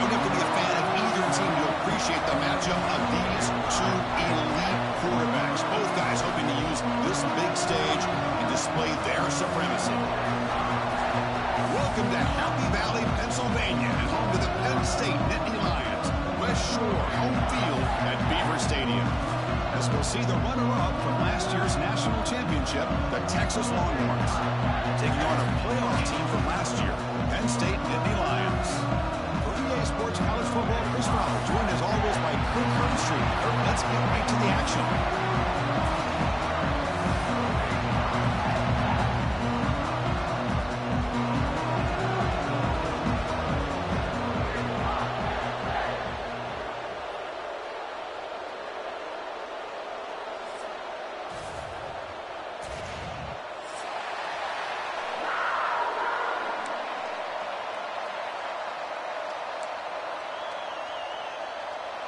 You don't have to be a fan of either team to appreciate the matchup of these two elite quarterbacks. Both guys hoping to use this big stage and display their supremacy. Welcome to Happy Valley, Pennsylvania, and home to the Penn State Nittany Lions. West Shore home field at Beaver Stadium. As we'll see the runner-up from last year's national championship, the Texas Longhorns, taking on a playoff team from last year, Penn State Nittany Lions. For EA Sports College Football, Chris Robert, joined as always by Kirk Herbstreit. Let's get right to the action.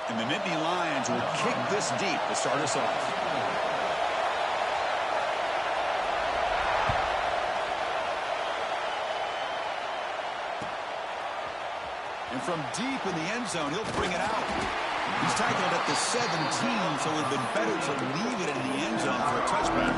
And the Nittany Lions will kick this deep to start us off. And from deep in the end zone, he'll bring it out. He's tackled at the 17, so it would have been better to leave it in the end zone for a touchback.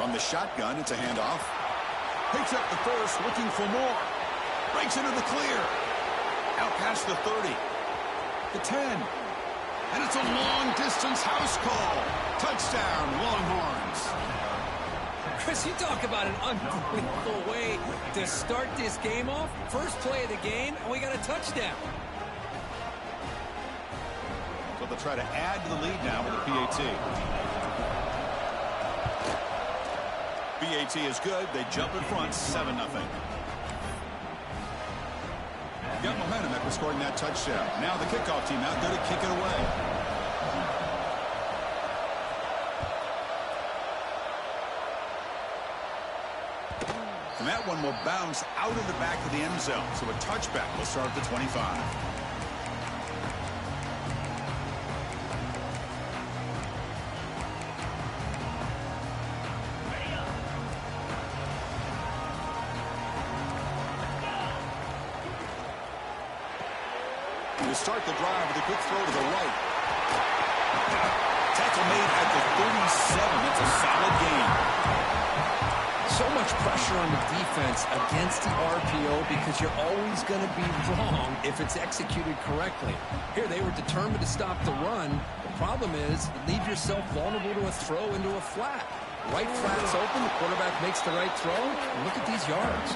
The shotgun, it's a handoff. Picks up the first, looking for more. Breaks into the clear. Out past the 30. The 10. And it's a long-distance house call. Touchdown, Longhorns. Chris, you talk about an unbelievable way to start this game off. First play of the game, and we got a touchdown. So they'll try to add to the lead now with a PAT. PAT is good. They jump in front, 7-0. Got momentum after scoring that touchdown. Now the kickoff team out there to kick it away. And that one will bounce out of the back of the end zone. So a touchback will start at the 25. To start the drive with a quick throw to the right. Tackle made at the 37. That's a solid gain. So much pressure on the defense against the RPO because you're always going to be wrong if it's executed correctly. Here they were determined to stop the run. The problem is you leave yourself vulnerable to a throw into a flat. Right flat's open. The quarterback makes the right throw. And look at these yards.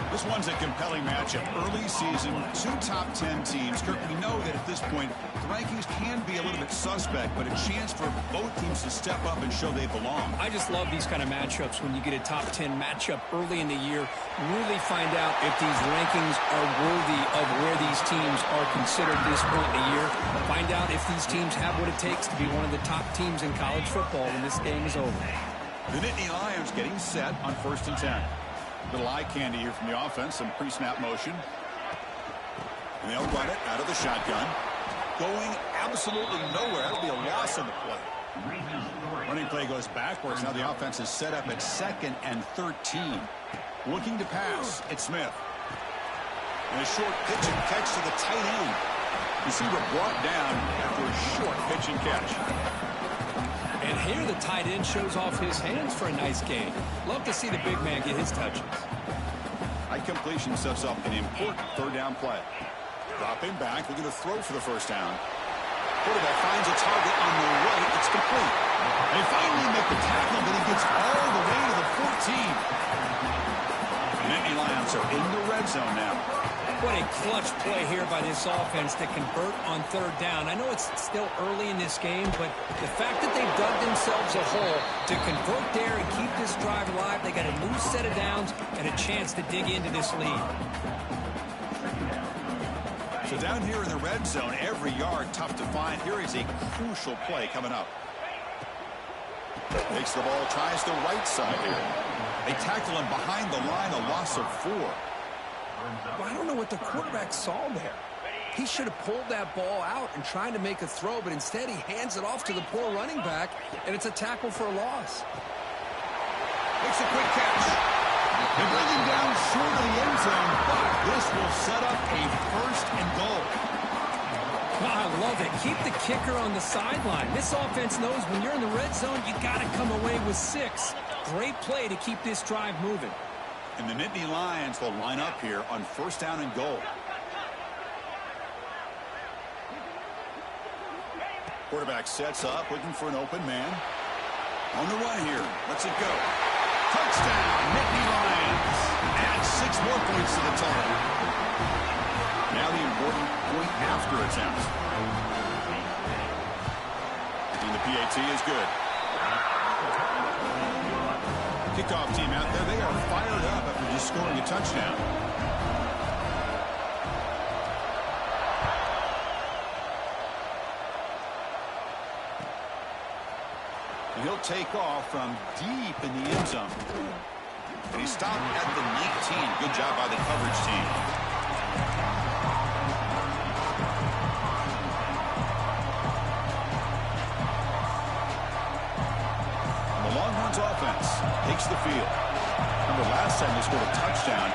This one's a compelling matchup. Early season, two top 10 teams. Kirk, we know that at this point, the rankings can be a little bit suspect, but a chance for both teams to step up and show they belong. I just love these kind of matchups when you get a top 10 matchup early in the year. Really find out if these rankings are worthy of where these teams are considered at this point in the year. Find out if these teams have what it takes to be one of the top teams in college football when this game is over. The Nittany Lions getting set on 1st and 10. Little eye candy here from the offense, some pre-snap motion. And they'll run it out of the shotgun. Going absolutely nowhere. That'll be a loss on the play. Running play goes backwards. Now the offense is set up at 2nd and 13. Looking to pass. It's Smith. And a short pitch and catch to the tight end. Receiver brought down after a short pitch and catch. And here the tight end shows off his hands for a nice gain. Love to see the big man get his touches. High completion sets up an important 3rd down play. Dropping back, looking to throw for the 1st down. Quarterback finds a target on the right. It's complete. They finally make the tackle, but he gets all the way to the 14. The Nittany Lions are in the red zone now. What a clutch play here by this offense to convert on 3rd down. I know it's still early in this game, but the fact that they've dug themselves a hole to convert there and keep this drive alive, they got a new set of downs and a chance to dig into this lead. So down here in the red zone, every yard tough to find. Here is a crucial play coming up. Takes the ball, tries the right side here. They tackle him behind the line, a loss of 4. Well, I don't know what the quarterback saw there. He should have pulled that ball out and tried to make a throw, but instead he hands it off to the poor running back, and it's a tackle for a loss. Makes a quick catch. They bring him down short of the end zone, but this will set up a first and goal. Well, I love it. Keep the kicker on the sideline. This offense knows when you're in the red zone, you got to come away with 6. Great play to keep this drive moving. And the Nittany Lions will line up here on first down and goal. Quarterback sets up, looking for an open man. On the run here. Let's it go. Touchdown, Nittany Lions. Add 6 more points to the total. Now the important point after attempt. And the PAT is good. Kickoff team out there, they are fired up after just scoring a touchdown. And he'll take off from deep in the end zone. And he stopped at the 19. Good job by the coverage team. Offense takes the field. Remember last time they scored a touchdown.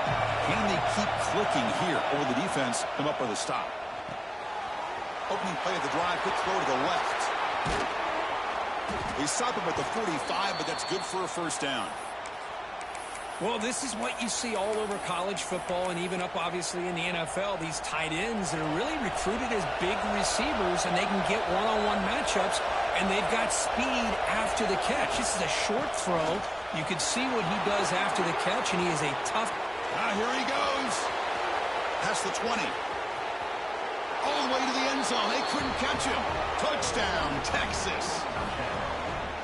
Can they keep clicking here, or will the defense come up with a stop? Opening play of the drive, quick throw to the left. They stop him at the 45, but that's good for a first down. Well, this is what you see all over college football and even up, obviously, in the NFL. These tight ends that are really recruited as big receivers, and they can get one-on-one matchups, and they've got speed after the catch. This is a short throw. You can see what he does after the catch, and he is a tough... Here he goes. That's the 20. All the way to the end zone. They couldn't catch him. Touchdown, Texas.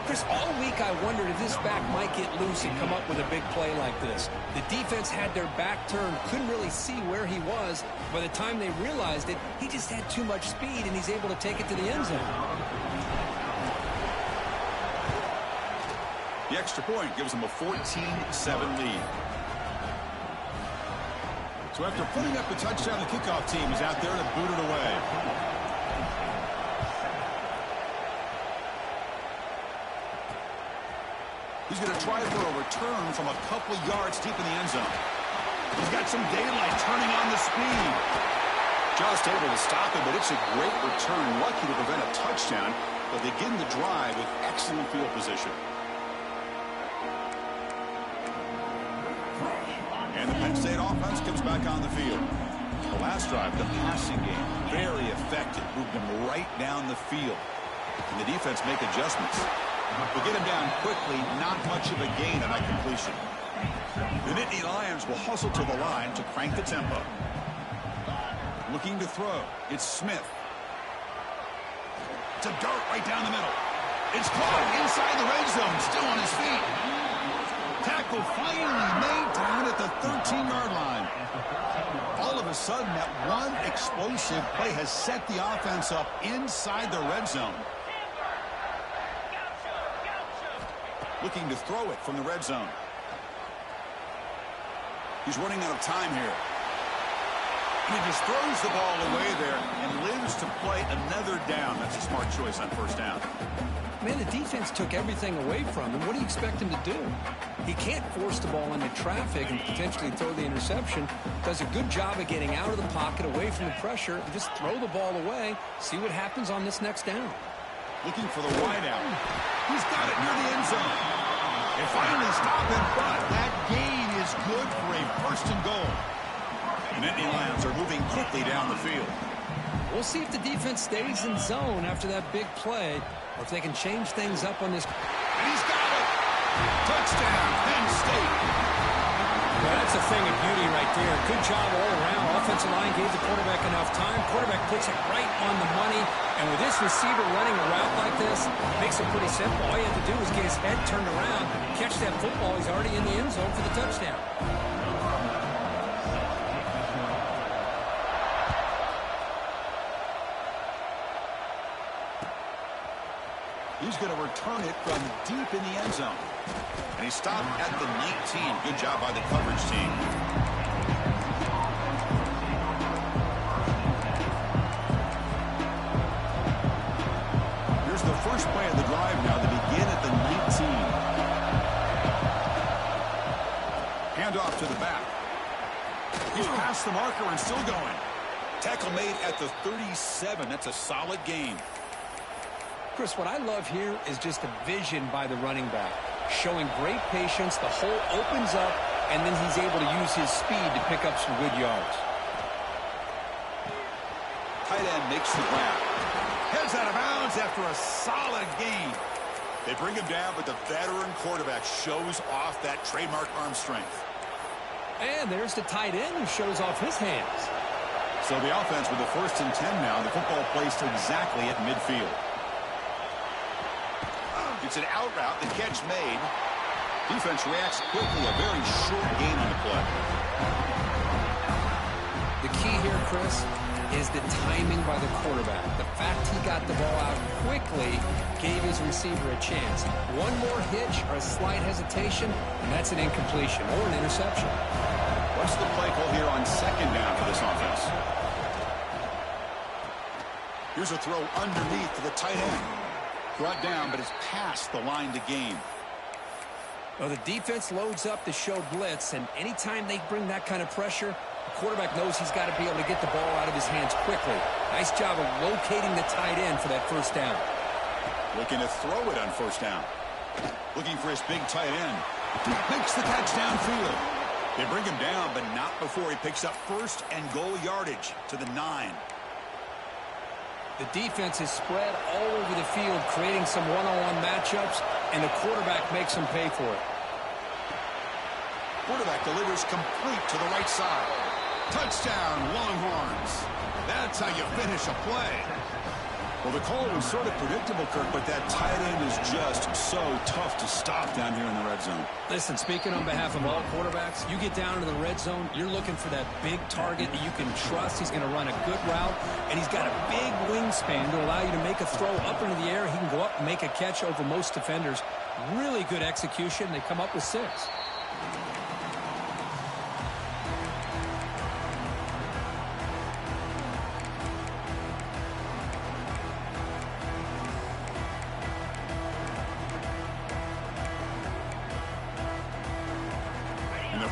Chris, all week I wondered if this back might get loose and come up with a big play like this. The defense had their back turned, couldn't really see where he was. By the time they realized it, he just had too much speed, and he's able to take it to the end zone. The extra point gives them a 14-7 lead. So after putting up the touchdown, the kickoff team is out there to boot it away. He's going to try for a return from a couple of yards deep in the end zone. He's got some daylight turning on the speed. Just able to stop him, but it's a great return. Lucky to prevent a touchdown, but they begin the drive with excellent field position. And the Penn State offense comes back on the field. The last drive, the passing game, very effective. Moved them right down the field. And the defense make adjustments. But get him down quickly, not much of a gain on that completion. The Nittany Lions will hustle to the line to crank the tempo. Looking to throw. It's Smith. It's a dart right down the middle. It's caught inside the red zone, still on his feet. Tackle finally made down at the 13-yard line. All of a sudden, that one explosive play has set the offense up inside the red zone. Looking to throw it from the red zone. He's running out of time here. He just throws the ball away there and lives to play another down. That's a smart choice on first down. Man, the defense took everything away from him. What do you expect him to do? He can't force the ball into traffic and potentially throw the interception. Does a good job of getting out of the pocket, away from the pressure, and just throw the ball away. See what happens on this next down. Looking for the wideout. He's got it near the end zone. They finally stop him, but that gain is good for a first and goal. The Nittany Lions are moving quickly down the field. We'll see if the defense stays in zone after that big play, or if they can change things up on this. And he's got it. Touchdown, Penn State. Well, that's a thing of beauty right there. Good job all around. Offensive line gave the quarterback enough time. Quarterback puts it right on the money. And with this receiver running a route like this, it makes it pretty simple. All you have to do is get his head turned around, catch that football. He's already in the end zone for the touchdown. He's going to return it from deep in the end zone. And he stopped at the 19. Good job by the coverage team. Here's the first play of the drive now to begin at the 19. Handoff to the back. He's past the marker and still going. Tackle made at the 37. That's a solid gain. Chris, what I love here is just the vision by the running back. Showing great patience, the hole opens up, and then he's able to use his speed to pick up some good yards. Tight end makes the grab. Heads out of bounds after a solid gain. They bring him down, but the veteran quarterback shows off that trademark arm strength. And there's the tight end who shows off his hands. So the offense with the 1st and 10 now. The football placed exactly at midfield. It's an out route. The catch made. Defense reacts quickly. A very short gain on the play. The key here, Chris, is the timing by the quarterback. The fact he got the ball out quickly gave his receiver a chance. One more hitch or a slight hesitation, and that's an incompletion or an interception. What's the play call here on 2nd down for this offense? Here's a throw underneath to the tight end. Brought down, but it's past the line to gain. Well, the defense loads up to show blitz, and anytime they bring that kind of pressure, the quarterback knows he's got to be able to get the ball out of his hands quickly. Nice job of locating the tight end for that 1st down. Looking to throw it on 1st down. Looking for his big tight end. He makes the catch downfield. They bring him down, but not before he picks up 1st and goal yardage to the 9. The defense is spread all over the field, creating some one-on-one matchups, and the quarterback makes them pay for it. Quarterback delivers complete to the right side. Touchdown, Longhorns. That's how you finish a play. Well, the call was sort of predictable, Kirk, but that tight end is just so tough to stop down here in the red zone. Listen, speaking on behalf of all quarterbacks, you get down into the red zone, you're looking for that big target that you can trust. He's going to run a good route, and he's got a big wingspan to allow you to make a throw up into the air. He can go up and make a catch over most defenders. Really good execution. They come up with 6.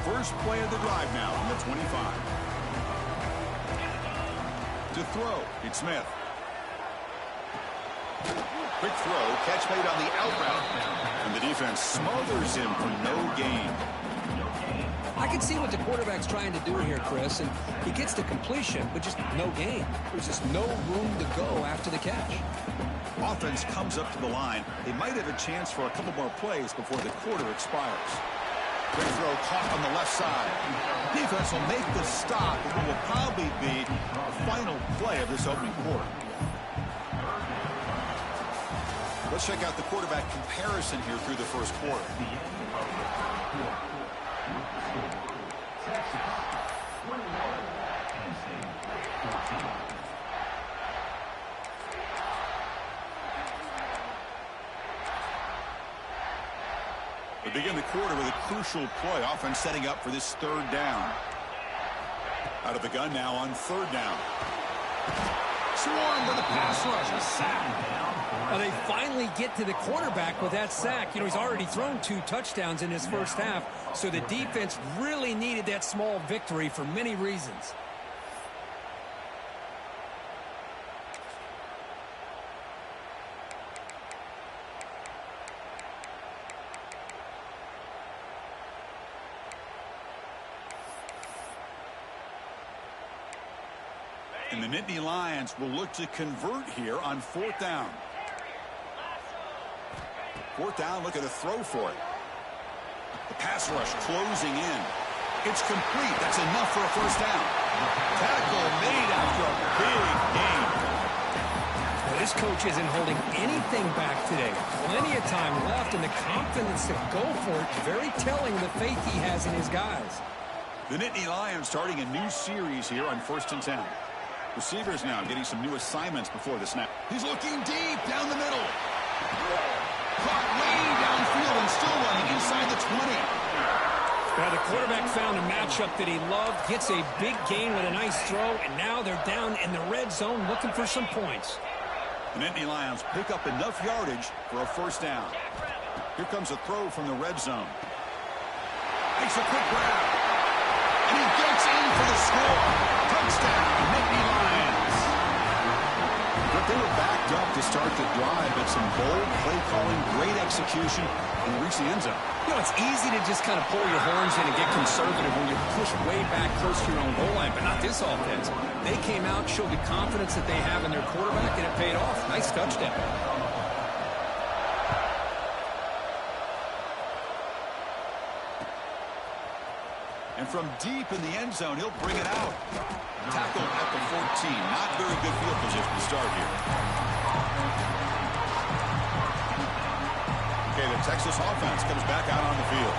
First play of the drive now on the 25. To throw, it's Smith. Quick throw, catch made on the out route. And the defense smothers him for no gain. I can see what the quarterback's trying to do here, Chris, and he gets the completion, but just no gain. There's just no room to go after the catch. Offense comes up to the line. They might have a chance for a couple more plays before the quarter expires. Quick throw caught on the left side. Defense will make the stop, and it will probably be the final play of this opening quarter. Let's check out the quarterback comparison here through the first quarter. We begin the quarter with a crucial play. Offense setting up for this 3rd down. Out of the gun now on 3rd down. Swarmed by the pass rush. A sack. Well, they finally get to the quarterback with that sack. You know, he's already thrown 2 touchdowns in his first half, so the defense really needed that small victory for many reasons. And the Nittany Lions will look to convert here on 4th down. 4th down, looking to throw for it. The pass rush closing in. It's complete. That's enough for a 1st down. Tackle made after a big gain. Well, this coach isn't holding anything back today. Plenty of time left, and the confidence to go for it. Very telling the faith he has in his guys. The Nittany Lions starting a new series here on 1st and 10. Receivers now getting some new assignments before the snap. He's looking deep down the middle. Caught way downfield and still running inside the 20. Now the quarterback found a matchup that he loved, gets a big gain with a nice throw, and now they're down in the red zone looking for some points. The Nittany Lions pick up enough yardage for a first down. Here comes a throw from the red zone. Makes a quick grab. And he gets in for the score. Touchdown, Nittany Lions. But they were backed up to start the drive, but some bold play calling, great execution, and reach the end zone. You know, it's easy to just kind of pull your horns in and get conservative when you're pushed way back close to your own goal line, but not this offense. They came out, showed the confidence that they have in their quarterback, and it paid off. Nice touchdown. And from deep in the end zone, he'll bring it out. Tackle at the 14. Not very good field position to start here. Okay, the Texas offense comes back out on the field.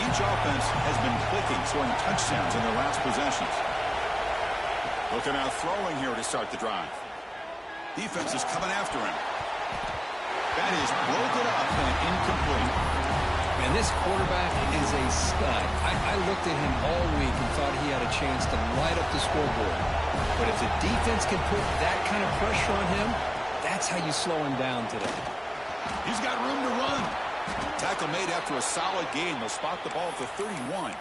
Each offense has been clicking, scoring touchdowns in their last possessions. Looking out throwing here to start the drive. Defense is coming after him. That is broken up and incomplete. And this quarterback is a stud. I looked at him all week and thought he had a chance to light up the scoreboard. But if the defense can put that kind of pressure on him, that's how you slow him down today. He's got room to run. Tackle made after a solid gain. They'll spot the ball at the 31.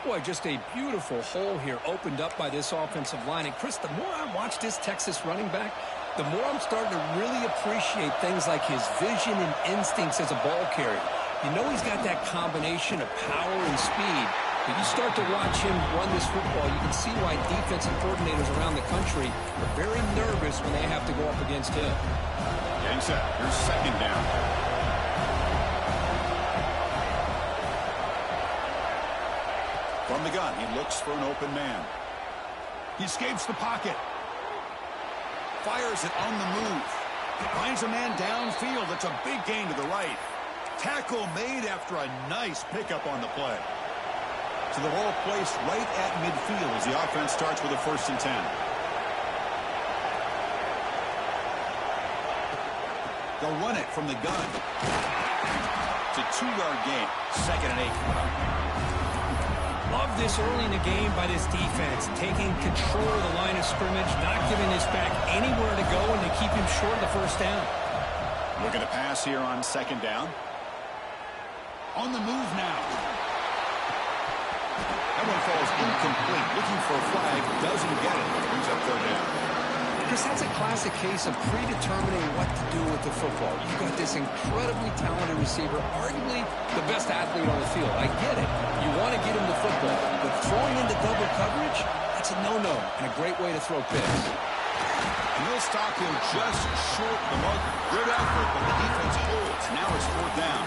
Boy, just a beautiful hole here opened up by this offensive line. And, Chris, the more I watch this Texas running back, the more I'm starting to really appreciate things like his vision and instincts as a ball carrier. You know he's got that combination of power and speed. But you start to watch him run this football, you can see why defensive coordinators around the country are very nervous when they have to go up against him. Getting set. Here's second down. From the gun, he looks for an open man. He escapes the pocket. Fires it on the move. Finds a man downfield. It's a big gain to the right. Tackle made after a nice pickup on the play. So the ball placed right at midfield as the offense starts with a 1st and 10. They'll run it from the gun. It's a 2-yard gain. 2nd and 8 coming up. Love this early in the game by this defense, taking control of the line of scrimmage, not giving this back anywhere to go, and they keep him short of the first down. Looking to pass here on 2nd down. On the move now. That one falls incomplete. Looking for a flag. Doesn't get it. Brings up 3rd down. Chris, that's a classic case of predetermining what to do with the football. You've got this incredibly talented receiver, arguably the best athlete on the field. I get it. You want to get him the football, but throwing into double coverage, that's a no-no and a great way to throw picks. And they'll stop him just short of the mark. Good effort, but the defense holds. Now it's 4th down.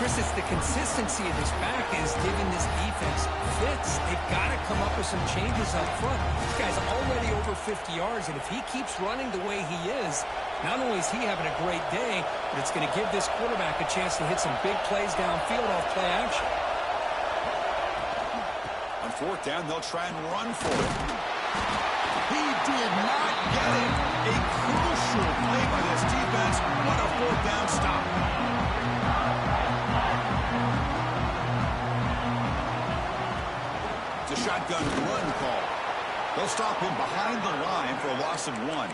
Chris, it's the consistency of this back is giving this defense fits. They've got to come up with some changes up front. This guy's already over 50 yards, and if he keeps running the way he is, not only is he having a great day, but it's going to give this quarterback a chance to hit some big plays downfield off play action. On 4th down, they'll try and run for it. He did not get it. A crucial play by this defense. What a 4th down stop. It's a shotgun run call. They'll stop him behind the line for a loss of 1.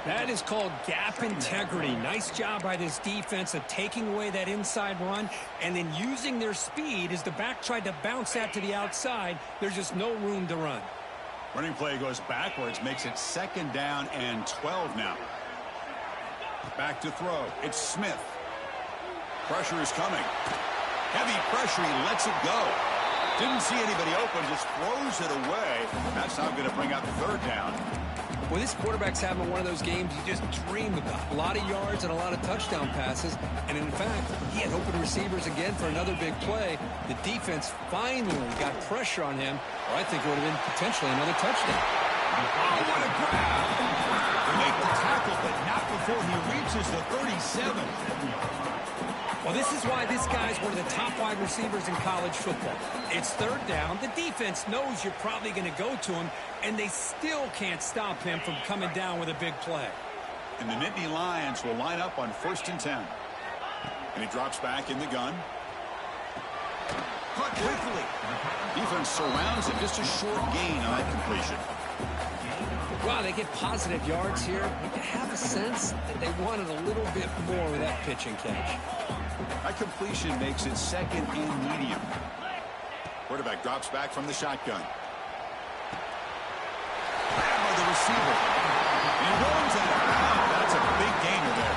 That is called gap integrity. Nice job by this defense of taking away that inside run and then using their speed as the back tried to bounce that to the outside. There's just no room to run. Running play goes backwards, makes it 2nd down and 12 now. Back to throw. It's Smith. Pressure is coming. Heavy pressure. He lets it go. Didn't see anybody open, just throws it away. That's not going to bring out the 3rd down. Well, this quarterback's having one of those games you just dream about. A lot of yards and a lot of touchdown passes. And in fact, he had open receivers again for another big play. The defense finally got pressure on him. Or I think it would have been potentially another touchdown. Oh, what a grab! They make the tackle, but not before he reaches the 37. Well, this is why this guy's one of the top wide receivers in college football. It's 3rd down. The defense knows you're probably going to go to him, and they still can't stop him from coming down with a big play. And the Nittany Lions will line up on 1st and 10. And he drops back in the gun. Caught quickly. Defense surrounds him. Just a short gain on that completion. Wow, they get positive yards here. You have a sense that they wanted a little bit more with that pitch and catch. That completion makes it second and medium. Quarterback drops back from the shotgun. Grabbed by the receiver. And runs out of bounds. That's a big gainer there.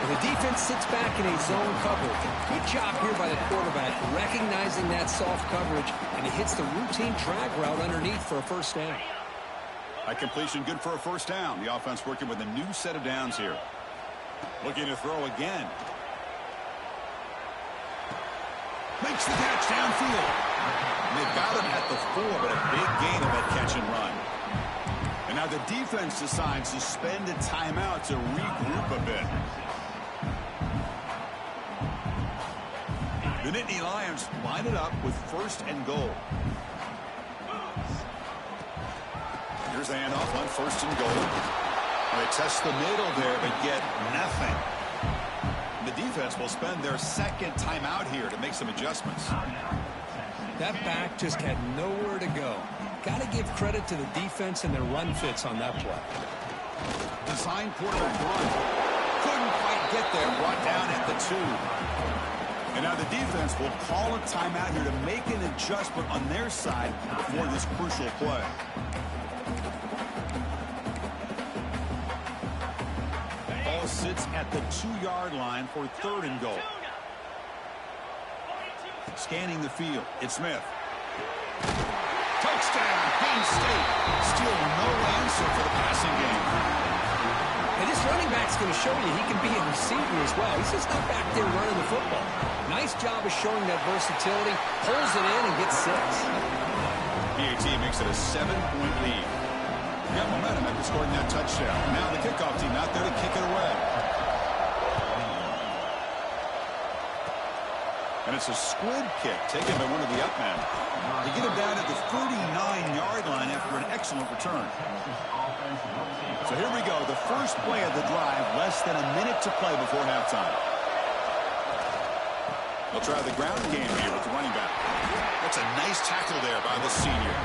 And the defense sits back in a zone coverage. Good job here by the quarterback, recognizing that soft coverage, and he hits the routine drag route underneath for a first down. That completion good for a first down. The offense working with a new set of downs here. Looking to throw again. Makes the catch downfield. And they got him at the 4, but a big gain of that catch and run. And now the defense decides to spend a timeout to regroup a bit. The Nittany Lions line it up with first and goal. Here's the handoff on first and goal. They test the middle there, but get nothing. The defense will spend their second timeout here to make some adjustments. That back just had nowhere to go. Got to give credit to the defense and their run fits on that play. Design quarterback run. Couldn't quite get there. Brought down at the 2. And now the defense will call a timeout here to make an adjustment on their side before this crucial play. Ball sits at the 2-yard line for third and goal. Scanning the field, it's Smith. Touchdown, Pennst State. Still no answer for the passing game. And this running back's going to show you he can be a receiver as well. He's just not back there running the football. Nice job of showing that versatility. Pulls it in and gets 6. PAT makes it a 7-point lead. Got momentum after scoring that touchdown. Now the kickoff team out there to kick it away. And it's a squid kick taken by one of the up men. They get him down at the 39-yard line after an excellent return. So here we go, the first play of the drive, less than a minute to play before halftime. They'll try the ground game here with the running back. That's a nice tackle there by the senior.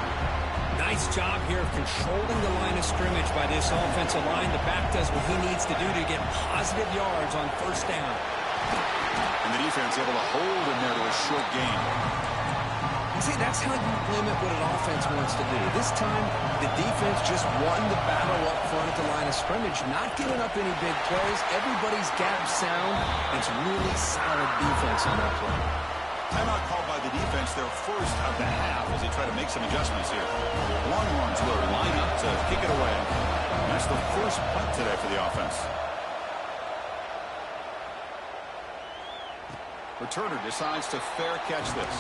Nice job here of controlling the line of scrimmage by this offensive line. The back does what he needs to do to get positive yards on first down. And the defense able to hold him there to a short gain. See, that's how you limit what an offense wants to do. This time, the defense just won the battle up front at the line of scrimmage, not giving up any big plays. Everybody's gap sound. It's really solid defense on that play. Timeout called by the defense, their first of the half, as they try to make some adjustments here. Longhorns will line up to kick it away. And that's the first punt today for the offense. Returner decides to fair catch this.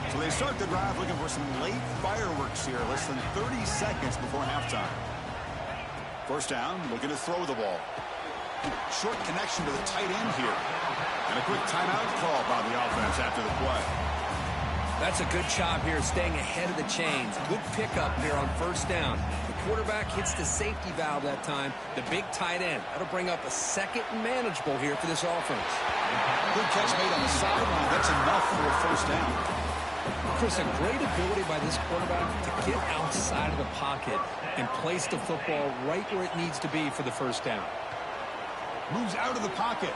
So they start the drive looking for some late fireworks here, less than 30 seconds before halftime. First down, looking to throw the ball. Short connection to the tight end here. And a quick timeout call by the offense after the play. That's a good job here staying ahead of the chains. Good pickup here on first down. The quarterback hits the safety valve that time. The big tight end. That'll bring up a second and manageable here for this offense. Good catch made on the sideline. That's enough for a first down. Chris, a great ability by this quarterback to get outside of the pocket and place the football right where it needs to be for the first down. Moves out of the pocket.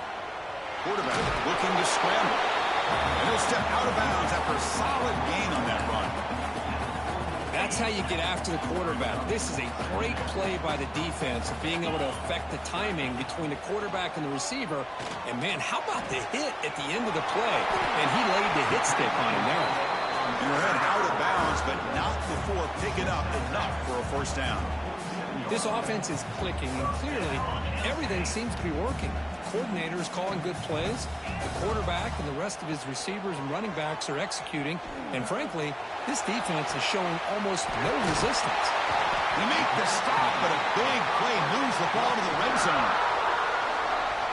Quarterback looking to scramble. And he'll step out of bounds after a solid gain on that run. That's how you get after the quarterback. This is a great play by the defense of being able to affect the timing between the quarterback and the receiver. And, man, how about the hit at the end of the play? And he laid the hit stick on him there. Your head out of bounds, but not before picking up enough for a first down. This offense is clicking, and clearly everything seems to be working. The coordinator is calling good plays. The quarterback and the rest of his receivers and running backs are executing. And frankly, this defense is showing almost no resistance. They make the stop, but a big play moves the ball to the red zone.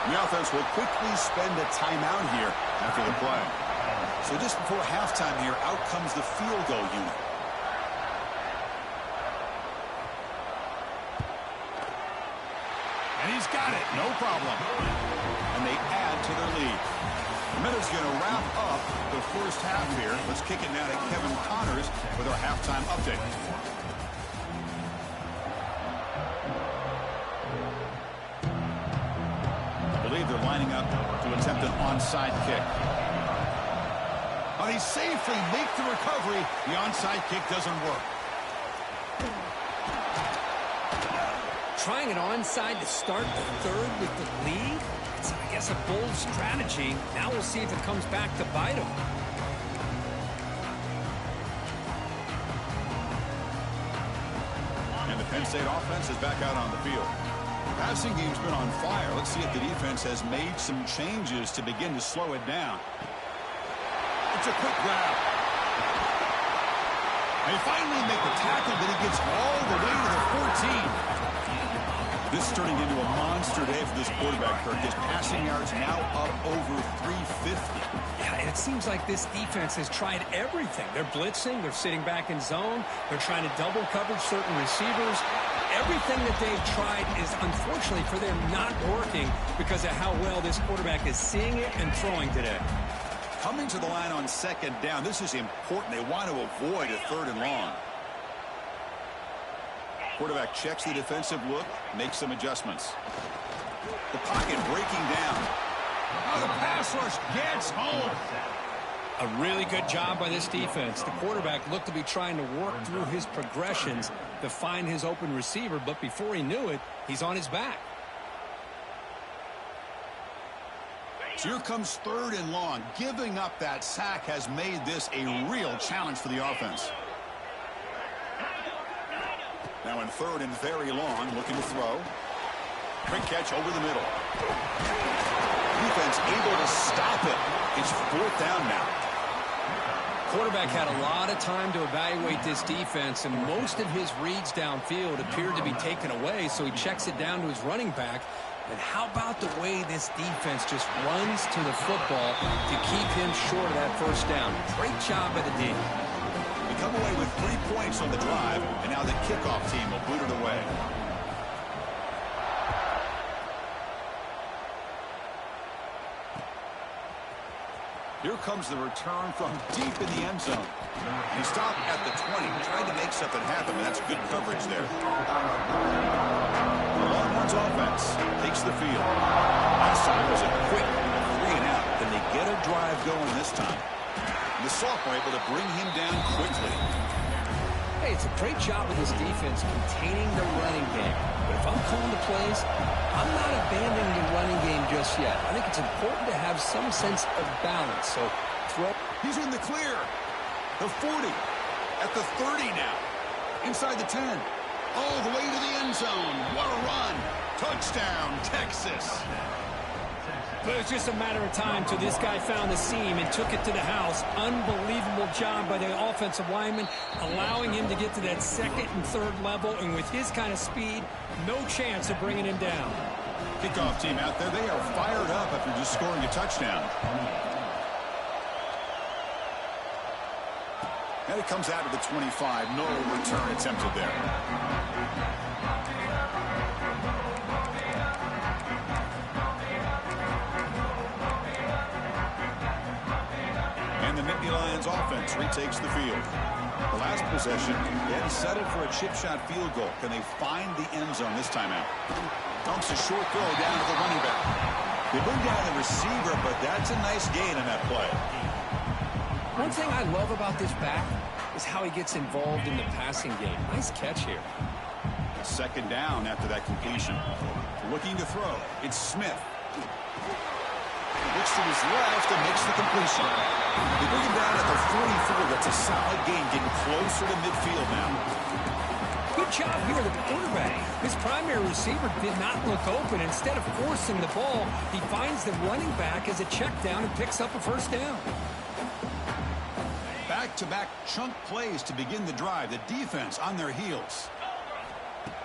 The offense will quickly spend a timeout here after the play. So just before halftime here, out comes the field goal unit. And he's got it, no problem. And they add to their lead. A minute's going to wrap up the first half here. Let's kick it now to Kevin Connors with our halftime update. I believe they're lining up to attempt an onside kick. But he safely makes the recovery. The onside kick doesn't work. Trying an onside to start the third with the lead? It's, I guess, a bold strategy. Now we'll see if it comes back to bite him. And the Penn State offense is back out on the field. Passing game's been on fire. Let's see if the defense has made some changes to begin to slow it down. It's a quick grab. They finally make the tackle, but he gets all the way to the 14. This is turning into a monster day for this quarterback, Kirk. His passing yards now up over 350. Yeah, and it seems like this defense has tried everything. They're blitzing. They're sitting back in zone. They're trying to double coverage certain receivers. Everything that they've tried is, unfortunately for them, not working because of how well this quarterback is seeing it and throwing today. Coming to the line on second down, this is important. They want to avoid a third and long. Quarterback checks the defensive look, makes some adjustments. The pocket breaking down. Oh, the pass rush gets home. A really good job by this defense. The quarterback looked to be trying to work through his progressions to find his open receiver, but before he knew it, he's on his back. So here comes third and long. Giving up that sack has made this a real challenge for the offense. Now in third and very long, looking to throw. Quick catch over the middle. Defense able to stop it. It's fourth down now. Quarterback had a lot of time to evaluate this defense, and most of his reads downfield appeared to be taken away, so he checks it down to his running back. And how about the way this defense just runs to the football to keep him short of that first down? Great job by the D. They come away with 3 points on the drive, and now the kickoff team will boot it away. Here comes the return from deep in the end zone. He stopped at the 20, trying to make something happen, and that's good coverage there. The Longhorns offense takes the field. Last time was a quick 3 and out. Then they get a drive going this time. The sophomore able to bring him down quickly. Hey, it's a great job of this defense containing the running game. But if I'm calling the plays, I'm not abandoning the running game just yet. I think it's important to have some sense of balance. So throw. He's in the clear. The 40. At the 30 now. Inside the 10. All the way to the end zone. What a run. Touchdown, Texas. But it was just a matter of time till this guy found the seam and took it to the house. Unbelievable job by the offensive lineman, allowing him to get to that second and third level. And with his kind of speed, no chance of bringing him down. Kickoff team out there. They are fired up after just scoring a touchdown. And it comes out of the 25. No return attempted there. And the Nittany Lions offense retakes the field. The last possession, they had to settle for a chip shot field goal. Can they find the end zone this time out? Dumps a short throw down to the running back. They bring down the receiver, but that's a nice gain in that play. One thing I love about this back is how he gets involved in the passing game. Nice catch here. Second down after that completion. Looking to throw. It's Smith. Looks to his left and makes the completion. They bring him down at the 44. That's a solid gain, getting closer to midfield now. Good job here, the quarterback. His primary receiver did not look open. Instead of forcing the ball, he finds the running back as a check down and picks up a first down. Back-to-back chunk plays to begin the drive. The defense on their heels.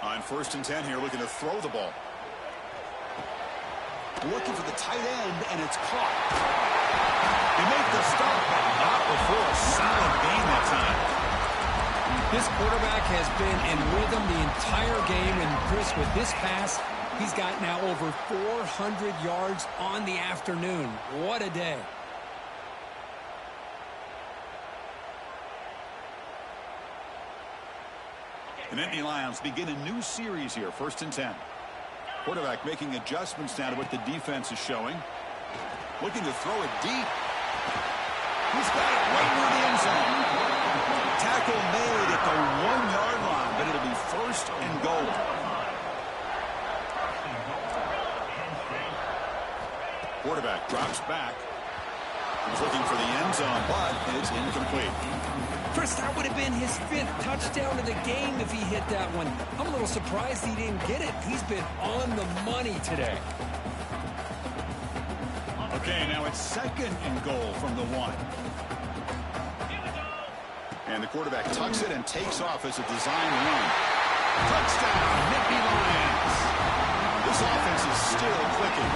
On 1st and 10 here, looking to throw the ball. Looking for the tight end, and it's caught. They make the stop, but not before a solid gain that time. This quarterback has been in rhythm the entire game, and Chris, with this pass, He's got now over 400 yards on the afternoon. What a day. The Nittany Lions begin a new series here, 1st and 10. Quarterback making adjustments now to what the defense is showing. Looking to throw it deep. He's got it right near the end zone. Tackle made at the 1-yard line, but it'll be 1st and goal. Quarterback drops back. He's looking for the end zone, but it's incomplete. Chris, that would have been his 5th touchdown of the game if he hit that one. I'm a little surprised he didn't get it. He's been on the money today. Okay, now it's 2nd and goal from the 1. And the quarterback tucks it and takes off as a design run. Touchdown, Nittany Lions. This offense is still clicking.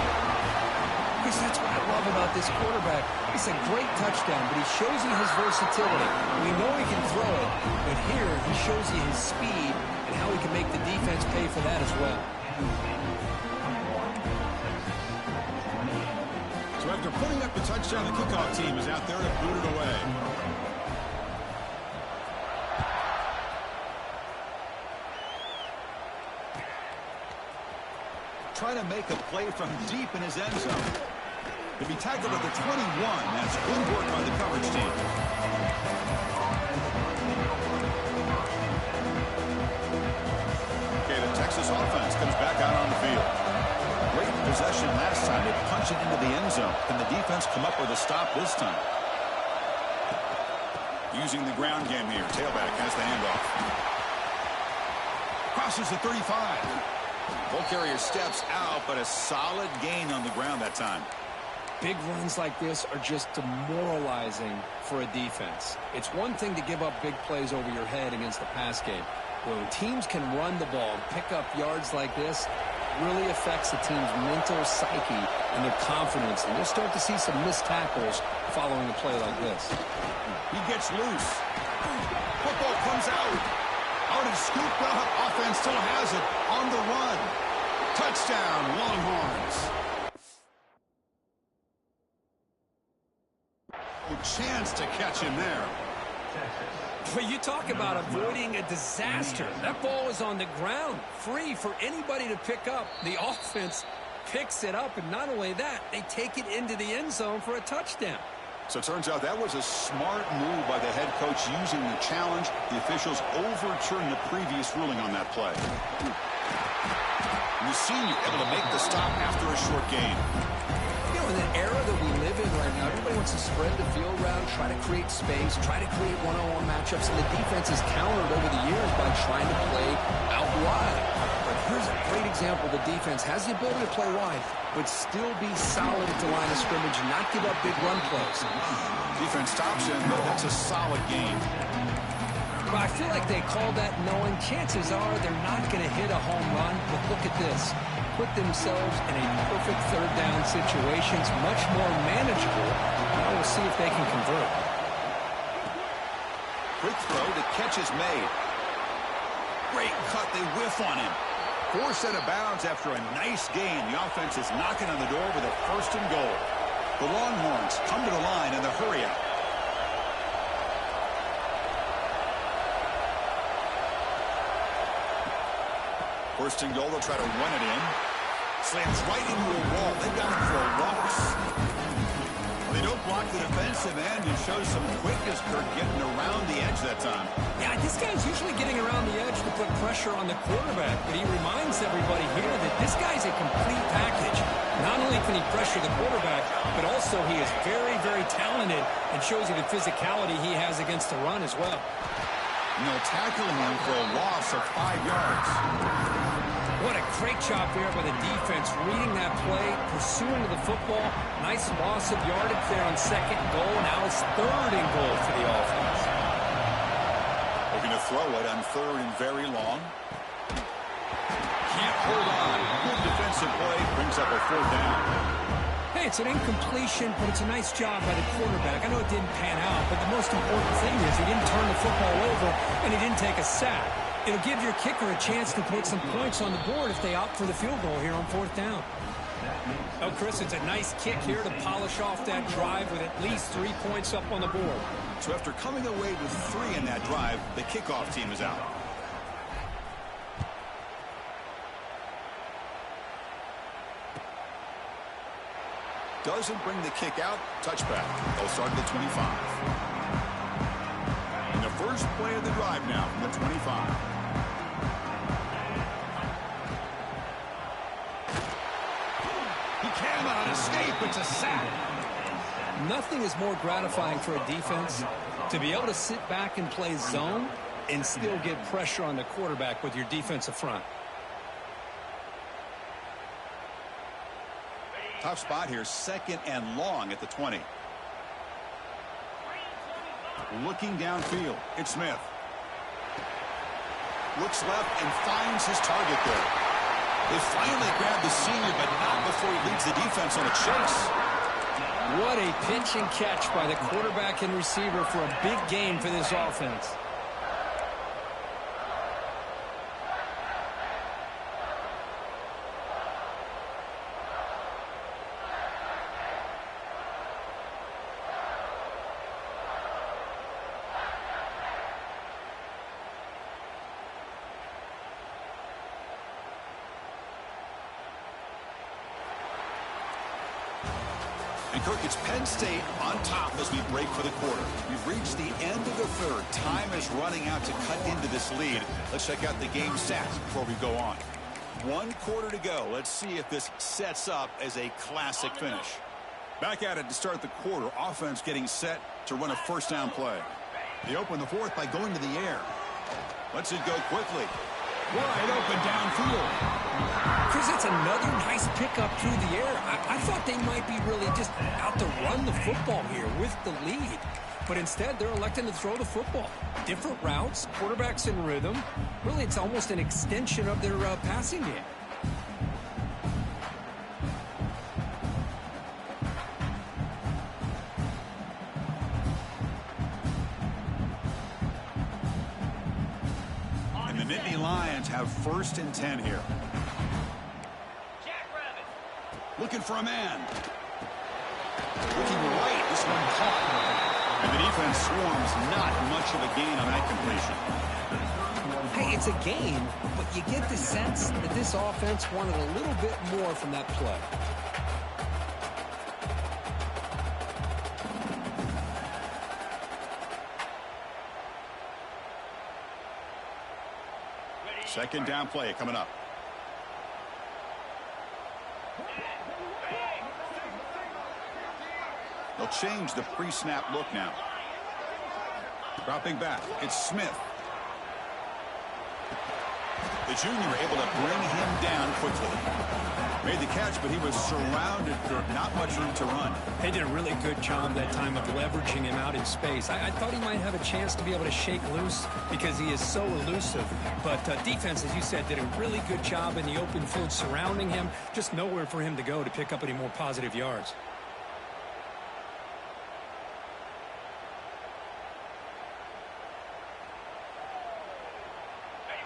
Chris, that's what I love about this quarterback. It's a great touchdown, but he shows you his versatility. We know he can throw it, but here he shows you his speed and how he can make the defense pay for that as well. So after putting up the touchdown, the kickoff team is out there to boot it away. Trying to make a play from deep in his end zone. To be tackled at the 21. That's good work by the coverage team. Okay, the Texas offense comes back out on the field. Great possession last time. They punch it into the end zone. Can the defense come up with a stop this time? Using the ground game here. Tailback has the handoff. Crosses the 35. Ball carrier steps out, but a solid gain on the ground that time. Big runs like this are just demoralizing for a defense. It's one thing to give up big plays over your head against the pass game. When teams can run the ball and pick up yards like this, it really affects the team's mental psyche and their confidence. And you'll start to see some missed tackles following a play like this. He gets loose. Football comes out. Out and scoop route. Offense still has it on the run. Touchdown, Longhorns. Chance to catch him there. But you talk about avoiding a disaster. That ball is on the ground, free for anybody to pick up. The offense picks it up, and not only that, they take it into the end zone for a touchdown. So it turns out that was a smart move by the head coach using the challenge. The officials overturned the previous ruling on that play. And the senior able to make the stop after a short gain. In the era that we live in right now, everybody wants to spread the field around, try to create space, try to create one-on-one matchups, and the defense has countered over the years by trying to play out wide. But here's a great example. The defense has the ability to play wide, but still be solid at the line of scrimmage and not give up big run plays. Defense stops him, but that's a solid game. Well, I feel like they called that knowing chances are they're not going to hit a home run, but look at this. Put themselves in a perfect third down situation. It's much more manageable. Now we'll see if they can convert. Quick throw, the catch is made. Great cut, they whiff on him. Forced out of bounds after a nice gain. The offense is knocking on the door with a 1st and goal. The Longhorns come to the line in the hurry up. First and goal, they'll try to run it in. Slams right into a wall. They got him for a loss. They don't block the defensive end and show some quickness, Kirk, getting around the edge that time. Yeah, this guy's usually getting around the edge to put pressure on the quarterback, but he reminds everybody here that this guy's a complete package. Not only can he pressure the quarterback, but also he is very, very talented and shows you the physicality he has against the run as well. And they'll tackle him for a loss of 5 yards. What a great job there by the defense, reading that play, pursuing to the football. Nice loss of yardage there on 2nd and goal. Now it's 3rd and goal for the offense. Looking to throw it on 3rd and very long. Can't hold on. Good defensive play. Brings up a 4th down. Hey, it's an incompletion, but it's a nice job by the quarterback. I know it didn't pan out, but the most important thing is he didn't turn the football over and he didn't take a sack. It'll give your kicker a chance to put some points on the board if they opt for the field goal here on 4th down. Oh, Chris, it's a nice kick here to polish off that drive with at least 3 points up on the board. So after coming away with 3 in that drive, the kickoff team is out. Doesn't bring the kick out. Touchback. They'll start at the 25. And the first play of the drive now from the 25. He cannot escape. It's a sack. Nothing is more gratifying for a defense to be able to sit back and play zone and still get pressure on the quarterback with your defensive front. Tough spot here, 2nd and long at the 20. Looking downfield, it's Smith. Looks left and finds his target there. They finally grabbed the senior, but not before he leads the defense on a chase. What a pitch and catch by the quarterback and receiver for a big game for this offense. And Kirk, it's Penn State on top as we break for the quarter. We've reached the end of the 3rd. Time is running out to cut into this lead. Let's check out the game stats before we go on. 1 quarter to go. Let's see if this sets up as a classic finish. Back at it to start the quarter. Offense getting set to run a 1st down play. They open the 4th by going to the air. Lets it go quickly. Wide open downfield. Chris, it's another nice pickup through the air. I thought they might be really just out to run the football here with the lead. But instead, they're electing to throw the football. Different routes, quarterbacks in rhythm. Really, it's almost an extension of their passing game. And the Nittany Lions have 1st and 10 here. Looking for a man. Looking right. This one caught. And the defense swarms. Not much of a gain on that completion. Hey, it's a gain, but you get the sense that this offense wanted a little bit more from that play. Second down play coming up. They'll change the pre-snap look now. Dropping back, it's Smith. The junior able to bring him down quickly. Made the catch, but he was surrounded for not much room to run. They did a really good job that time of leveraging him out in space. I thought he might have a chance to be able to shake loose because he is so elusive. But defense, as you said, did a really good job in the open field surrounding him. Just nowhere for him to go to pick up any more positive yards.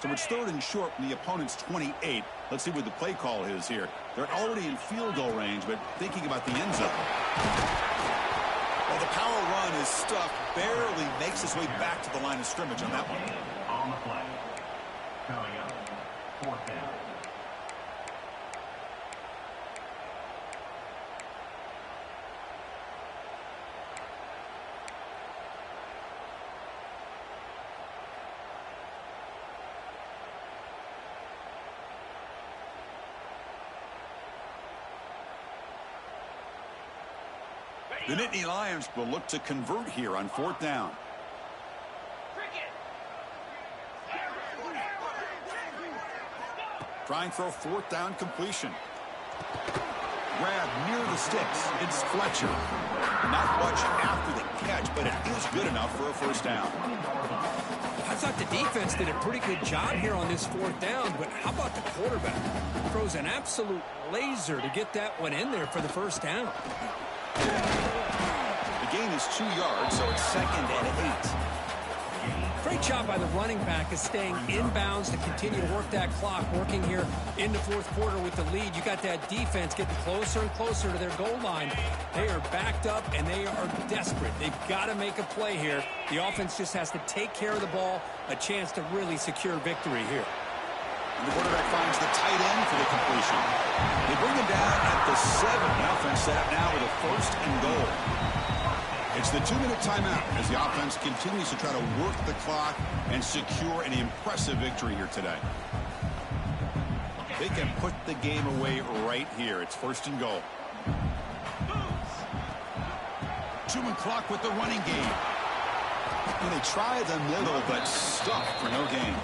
So it's 3rd and short from the opponent's 28. Let's see what the play call is here. They're already in field goal range, but thinking about the end zone. Well, the power run is stuffed, barely makes his way back to the line of scrimmage on that one. On the play. Coming up, 4th down. The Nittany Lions will look to convert here on 4th down. Trying for a 4th down completion. Grab near the sticks. It's Fletcher. Not much after the catch, but it is good enough for a 1st down. I thought the defense did a pretty good job here on this 4th down, but how about the quarterback? Throws an absolute laser to get that one in there for the 1st down. The gain is 2 yards, so it's 2nd and 8. Great job by the running back is staying inbounds to continue to work that clock, working here in the fourth quarter with the lead. You got that defense getting closer and closer to their goal line. They are backed up, and they are desperate. They've got to make a play here. The offense just has to take care of the ball, a chance to really secure victory here. And the quarterback finds the tight end for the completion. They bring him down at the 7. The offense set up now with a 1st and goal. It's the 2-minute timeout as the offense continues to try to work the clock and secure an impressive victory here today. They can put the game away right here. It's 1st and goal. 2-minute clock with the running game. And they try the middle, but stuffed for no gain.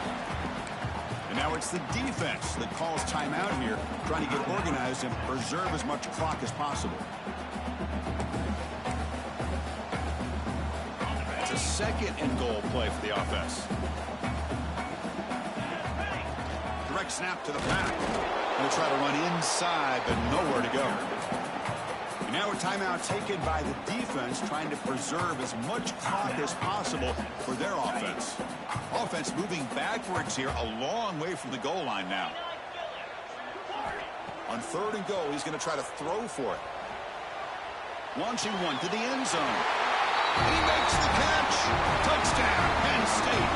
And now it's the defense that calls timeout here, trying to get organized and preserve as much clock as possible. It's a 2nd and goal play for the offense. Direct snap to the back. They'll try to run inside, but nowhere to go. And now a timeout taken by the defense, trying to preserve as much clock as possible for their offense. Offense moving backwards here, a long way from the goal line now. On 3rd and goal, he's going to try to throw for it. Launching one to the end zone. He makes the catch. Touchdown, Penn State.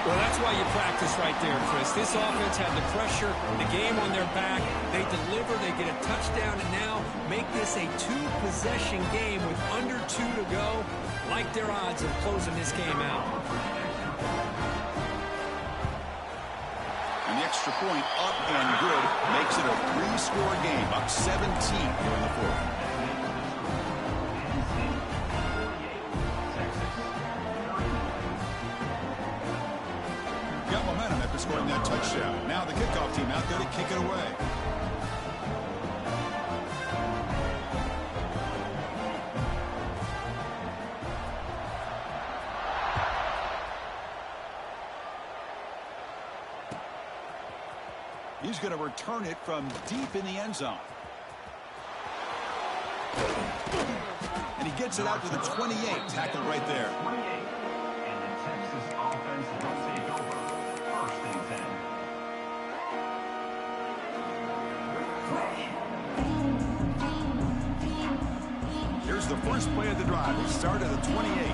Well, that's why you practice right there, Chris. This offense had the pressure, the game on their back. They deliver, they get a touchdown, and now make this a 2-possession game with under 2 to go. Like their odds of closing this game out. And the extra point up and good makes it a 3-score game, up 17 here in the 4th. Got momentum after scoring that touchdown. Now the kickoff team out there to kick it away. He's going to return it from deep in the end zone. And he gets it out to the 28, tackled right there. And the Texas offense will take over 1st and 10. Here's the first play of the drive. It started at the 28.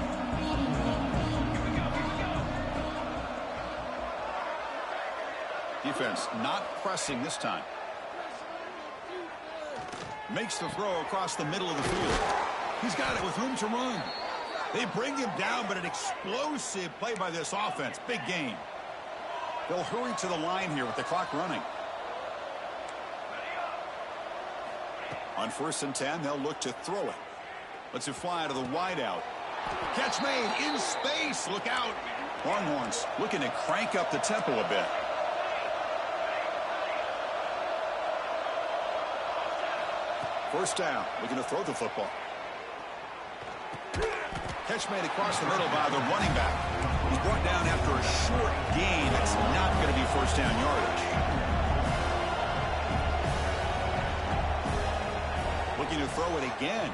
Defense not pressing this time. Makes the throw across the middle of the field. He's got it with room to run. They bring him down, but an explosive play by this offense. Big gain. They'll hurry to the line here with the clock running. On 1st and 10, they'll look to throw it. Lets it fly to the wideout. Catch made in space. Look out. Longhorns looking to crank up the tempo a bit. First down, looking to throw the football. Catch made across the middle by the running back. He's brought down after a short gain. That's not going to be 1st down yardage. Looking to throw it again.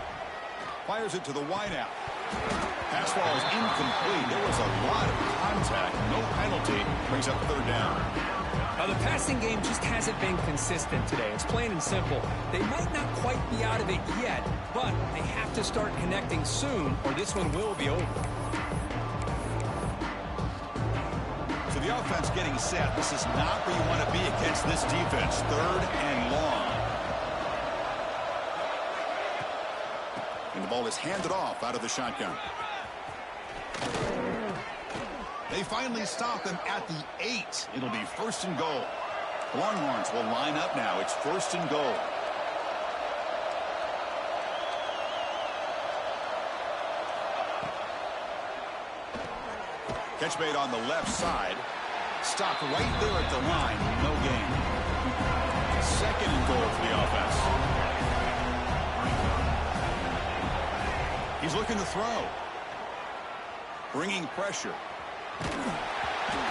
Fires it to the wideout. Pass ball is incomplete. There was a lot of contact. No penalty. Brings up 3rd down. The passing game just hasn't been consistent today. It's plain and simple. They might not quite be out of it yet, but they have to start connecting soon, or this one will be over. So the offense getting set. This is not where you want to be against this defense. 3rd and long. And the ball is handed off out of the shotgun. They finally stop them at the 8. It'll be 1st and goal. The Longhorns will line up now. It's 1st and goal. Catch made on the left side. Stopped right there at the line. No gain. 2nd and goal for the offense. He's looking to throw. Bringing pressure.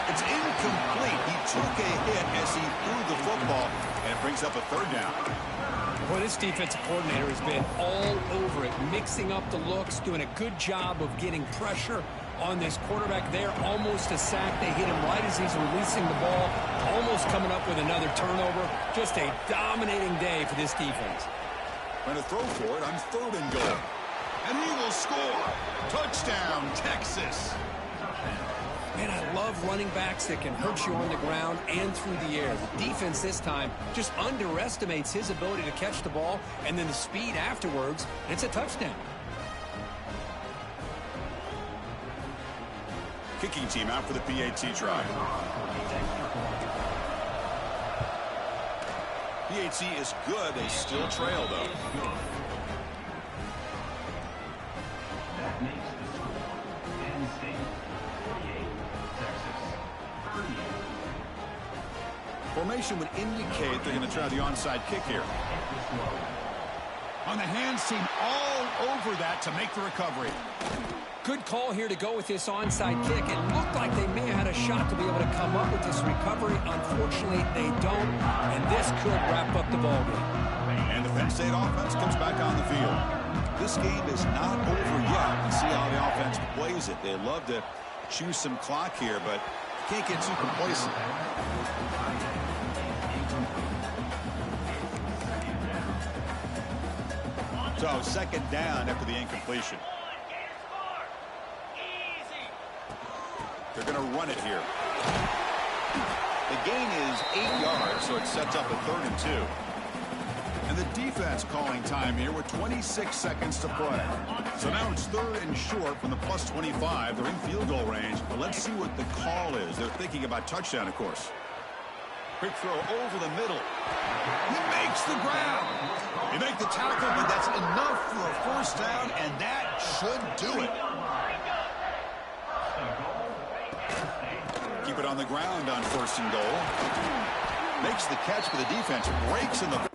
It's incomplete. He took a hit as he threw the football, and it brings up a 3rd down. Boy, this defensive coordinator has been all over it, mixing up the looks, doing a good job of getting pressure on this quarterback there. Almost a sack. They hit him right as he's releasing the ball. Almost coming up with another turnover. Just a dominating day for this defense. Going to throw for it on 3rd and goal. And he will score. Touchdown, Texas. Man, I love running backs that can hurt you on the ground and through the air. The defense this time just underestimates his ability to catch the ball, and then the speed afterwards. It's a touchdown. Kicking team out for the PAT try. PAT is good. They still trail, though. That makes the score. Penn State 48, Texas 38. Formation would indicate they're going to try the onside kick here. On the hands team all over that to make the recovery. Good call here to go with this onside kick. It looked like they may have had a shot to be able to come up with this recovery. Unfortunately, they don't, and this could wrap up the ballgame. And the Penn State offense comes back on the field. This game is not over yet. Let's see how the offense plays it. They love to choose some clock here, but can't get too complacent. So 2nd down after the incompletion. They're going to run it here. The gain is 8 yards, so it sets up a 3rd and 2. And the defense calling time here with 26 seconds to play. So now it's 3rd and short from the plus 25. They're in field goal range, but let's see what the call is. They're thinking about touchdown, of course. Quick throw over the middle. He makes the grab. You make the tackle, but that's enough for a 1st down, and that should do it. Keep it on the ground on 1st and goal. Makes the catch, but the defense breaks in the